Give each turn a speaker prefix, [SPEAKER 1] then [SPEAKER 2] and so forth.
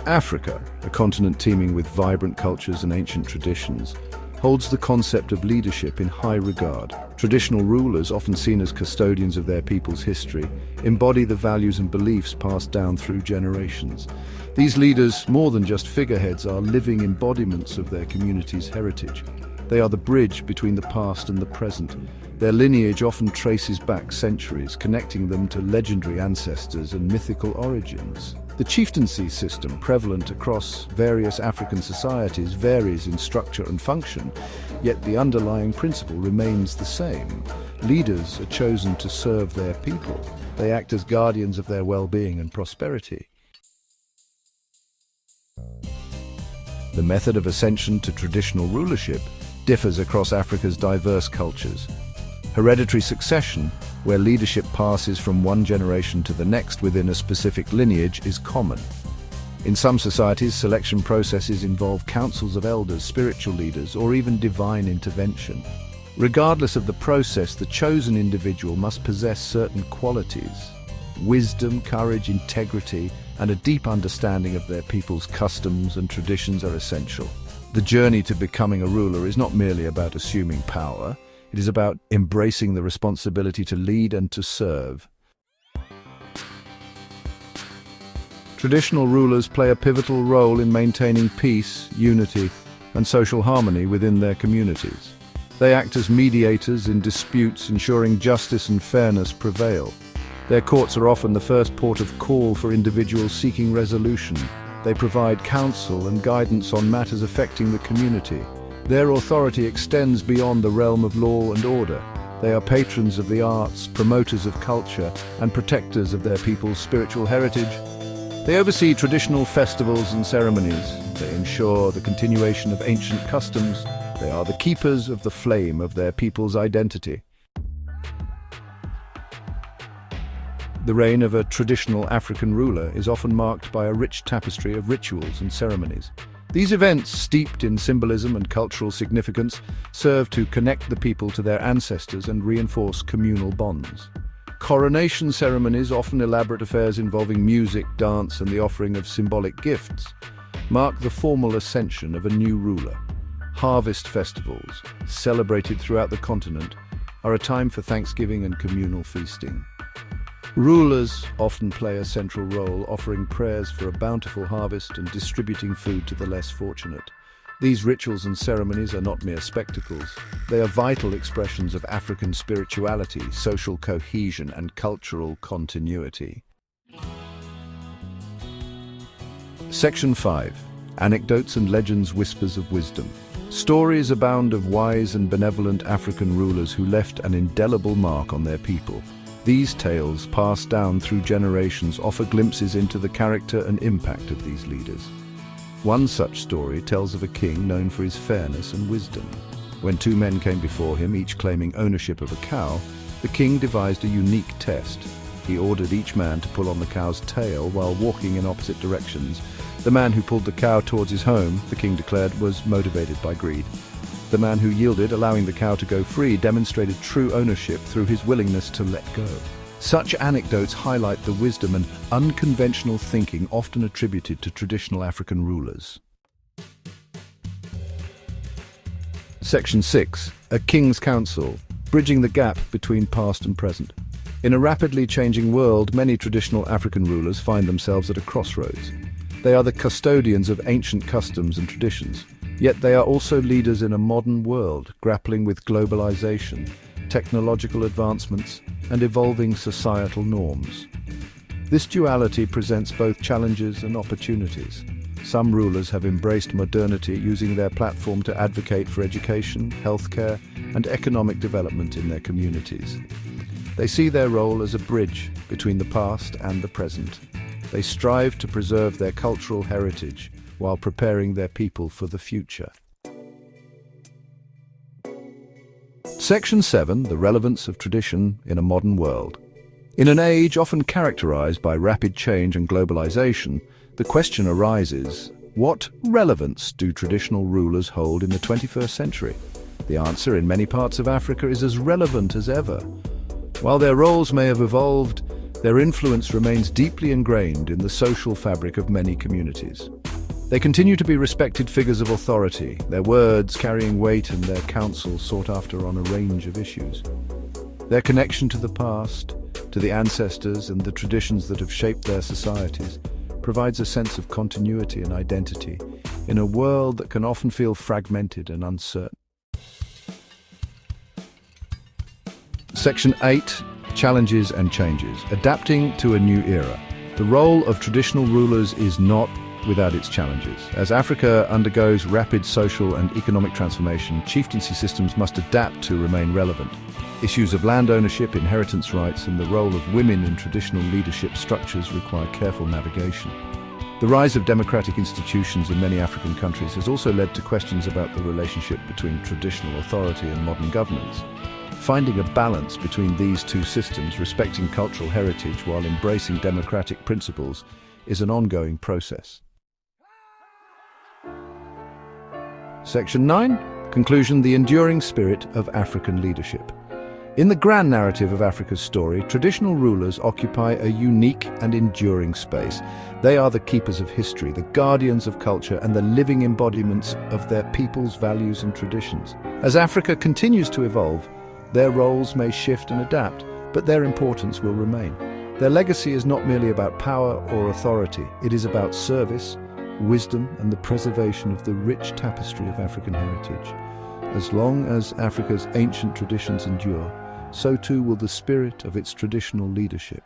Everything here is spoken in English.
[SPEAKER 1] Africa, a continent teeming with vibrant cultures and ancient traditions, holds the concept of leadership in high regard. Traditional rulers, often seen as custodians of their people's history, embody the values and beliefs passed down through generations. These leaders, more than just figureheads, are living embodiments of their community's heritage. They are the bridge between the past and the present. Their lineage often traces back centuries, connecting them to legendary ancestors and mythical origins. The chieftaincy system, prevalent across various African societies, varies in structure and function, yet the underlying principle remains the same. Leaders are chosen to serve their people. They act as guardians of their well-being and prosperity. The method of ascension to traditional rulership differs across Africa's diverse cultures. Hereditary succession, where leadership passes from one generation to the next within a specific lineage, is common. In some societies, selection processes involve councils of elders, spiritual leaders, or even divine intervention. Regardless of the process, the chosen individual must possess certain qualities. Wisdom, courage, integrity, and a deep understanding of their people's customs and traditions are essential. The journey to becoming a ruler is not merely about assuming power. It is about embracing the responsibility to lead and to serve. Traditional rulers play a pivotal role in maintaining peace, unity, and social harmony within their communities. They act as mediators in disputes, ensuring justice and fairness prevail. Their courts are often the first port of call for individuals seeking resolution. They provide counsel and guidance on matters affecting the community. Their authority extends beyond the realm of law and order. They are patrons of the arts, promoters of culture, and protectors of their people's spiritual heritage. They oversee traditional festivals and ceremonies. They ensure the continuation of ancient customs. They are the keepers of the flame of their people's identity. The reign of a traditional African ruler is often marked by a rich tapestry of rituals and ceremonies. These events, steeped in symbolism and cultural significance, serve to connect the people to their ancestors and reinforce communal bonds. Coronation ceremonies, often elaborate affairs involving music, dance, and the offering of symbolic gifts, mark the formal ascension of a new ruler. Harvest festivals, celebrated throughout the continent, are a time for thanksgiving and communal feasting. Rulers often play a central role, offering prayers for a bountiful harvest and distributing food to the less fortunate. These rituals and ceremonies are not mere spectacles. They are vital expressions of African spirituality, social cohesion, and cultural continuity. Section 5. Anecdotes and Legends, Whispers of Wisdom. Stories abound of wise and benevolent African rulers who left an indelible mark on their people. These tales, passed down through generations, offer glimpses into the character and impact of these leaders. One such story tells of a king known for his fairness and wisdom. When two men came before him, each claiming ownership of a cow, the king devised a unique test. He ordered each man to pull on the cow's tail while walking in opposite directions. The man who pulled the cow towards his home, the king declared, was motivated by greed. The man who yielded, allowing the cow to go free, demonstrated true ownership through his willingness to let go. Such anecdotes highlight the wisdom and unconventional thinking often attributed to traditional African rulers. Section 6. A King's Counsel, bridging the gap between past and present. In a rapidly changing world, many traditional African rulers find themselves at a crossroads. They are the custodians of ancient customs and traditions. Yet they are also leaders in a modern world, grappling with globalization, technological advancements, and evolving societal norms. This duality presents both challenges and opportunities. Some rulers have embraced modernity, using their platform to advocate for education, healthcare, and economic development in their communities. They see their role as a bridge between the past and the present. They strive to preserve their cultural heritage while preparing their people for the future. Section 7. The Relevance of Tradition in a Modern World. In an age often characterized by rapid change and globalization, the question arises, what relevance do traditional rulers hold in the 21st century? The answer in many parts of Africa is as relevant as ever. While their roles may have evolved, Their influence remains deeply ingrained in the social fabric of many communities. They continue to be respected figures of authority, their words carrying weight and their counsel sought after on a range of issues. Their connection to the past, to the ancestors and the traditions that have shaped their societies, provides a sense of continuity and identity in a world that can often feel fragmented and uncertain. Section 8. Challenges and changes. Adapting to a new era. The role of traditional rulers is not without its challenges. As Africa undergoes rapid social and economic transformation, chieftaincy systems must adapt to remain relevant. Issues of land ownership, inheritance rights, and the role of women in traditional leadership structures require careful navigation. The rise of democratic institutions in many African countries has also led to questions about the relationship between traditional authority and modern governance. Finding a balance between these two systems, respecting cultural heritage while embracing democratic principles, is an ongoing process. Section 9. Conclusion: the enduring spirit of African leadership. In the grand narrative of Africa's story, traditional rulers occupy a unique and enduring space. They are the keepers of history, the guardians of culture, and the living embodiments of their people's values and traditions. As Africa continues to evolve, their roles may shift and adapt, but their importance will remain. Their legacy is not merely about power or authority. It is about service, wisdom, and the preservation of the rich tapestry of African heritage. As long as Africa's ancient traditions endure, so too will the spirit of its traditional leadership.